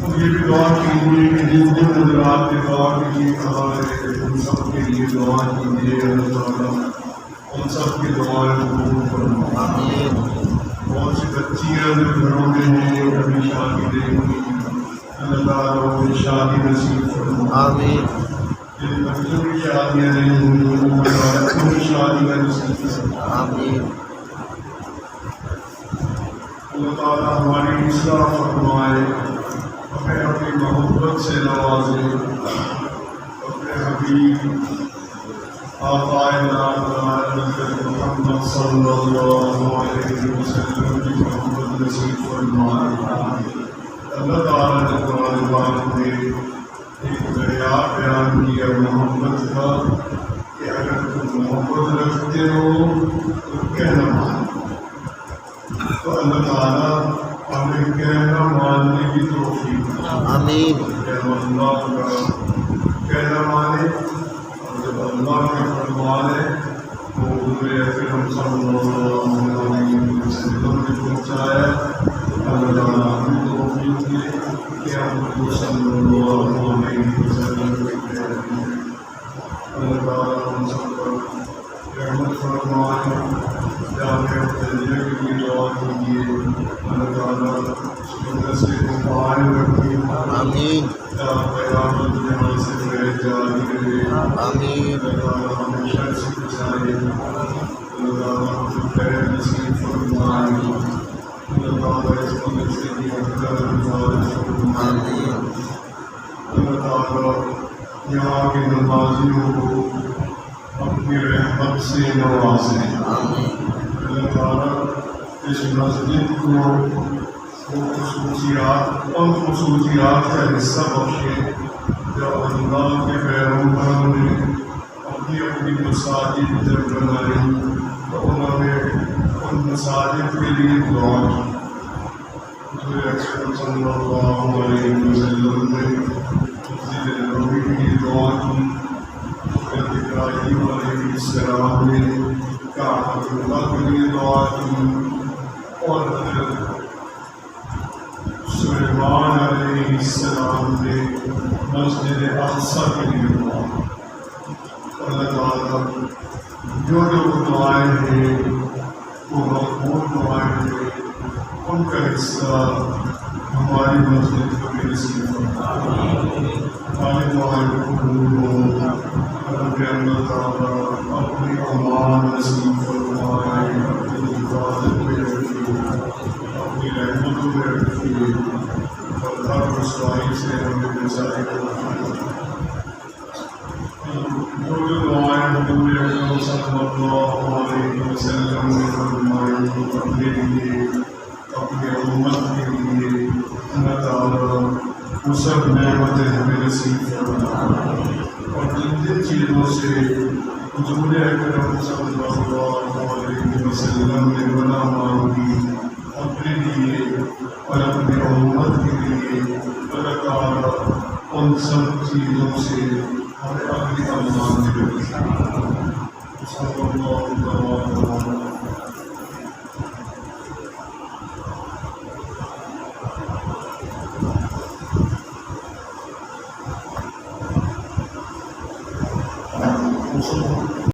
یہ بھی دعا کیجیے کہ جن جن حضرات نے دعا کے لیے کہا ہے ان سب کے لیے دعا کیجیے، اللہ تعالیٰ ان سب کی دعائیں قبول فرمائے، آمین۔ بہت سی بچیاں جو گھروں میں ہیں ابھی شادی نہیں ہوئی، اللہ تعالیٰ انہیں شادی نصیب فرمائے، آمین۔ جن بچوں کی شادیاں نہیں ہوئی اللہ تعالیٰ انہیں شادیاں نصیب فرمائے، آمین۔ اللہ تعالیٰ ہماری اصلاح فرمائے، ہمیں اپنی محبت سے نوازے، اپنے حبیب آقائے نامدار حضرت محمد صلی اللہ علیہ وسلم کی محبت نصیب فرمائے۔ اللہ تعالیٰ نے قرآن پاک میں ایک معیار بیان کیا محبت کا کہ اگر تم محبت رکھتے ہو تو کہنا مانو، تو اللہ تعالیٰ ہمیں کہنا ماننے کی توفیق دے، آمین۔ جب اللہ کا کہنا مانے اور جب اللہ کے فرمانے وہ حضور اکرم صلی اللہ علیہ وسلم نے پہنچایا، اللہ تعالیٰ ہمیں توفیق دے کہ ہم کو صلی اللہ علیہ وسلم کے پیروی ہیں۔ اللہ تعالیٰ ہم سب پر رحمت فرمائے، جامع تجزیہ کے لیے دعا کیجیے، اللہ تعالیٰ سنت سے قائم رکھے، آمین، تا قیامت جہاں سے فیض جاری رہے، آمین۔ اللہ تعالیٰ ہمیں شر سے بچائے، اللہ تعالیٰ ہمیں خیر نصیب فرمائے، اللہ تعالیٰ اس مدد سے بھی اکثر حفاظت فرمائے، آمین۔ اللہ تعالیٰ یہاں کے نمازیوں کو اپنی رحمت سے نوازے، آمین۔ اللہ تعالیٰ اس مسجد کو وہ ان خصوصیات کا حصہ بخشے جو اللہ کے پیغمبروں نے اپنی اپنی مساجد جب بنائی تو انہوں نے ان مساجد کے لیے دعا کی۔ حضور اکرم صلی اللہ علیہ وسلم نے مسجد نبوی کے لیے دعا کی، حضرت ابراہیم علیہ السلام نے کعبۃ اللہ کے لیے دعا کی، اور حضرت سلیمان علیہ السلام نے مسجد اقصی کے لیے دعا کی۔ اللہ تعالیٰ جو دعائیں ہیں وہ مقبول دعائیں ہیں، ان کا حصہ ہماری مسجد کو بھی نصیب فرمائے، ہماری دعائیں قبول ہوں، اللہ تعالیٰ اپنی امان نصیب فرمائے، اپنی حفاظت میں رکھیے، اپنی رحمتوں میں رکھیے، اور ہر رسوائی سے ہمیں بچائے رکھیے۔ جو دعائیں حضور اکرم صلی اللہ علیہ وسلم نے فرمائی اپنے لیے، اپنے امت کے لیے، اللہ تعالیٰ وہ سب نعمتیں ہمیں نصیب فرمائے، اور جن جن چیزوں سے حضور اکرم صلی اللہ علیہ وسلم نے منع مانگی اپنے لیے اور اپنے امت کے لیے، اللہ تعالیٰ ان سب چیزوں سے ہمیں اپنی امان میں رکھے۔ صلی اللہ علیہ وسلم۔ دوسروں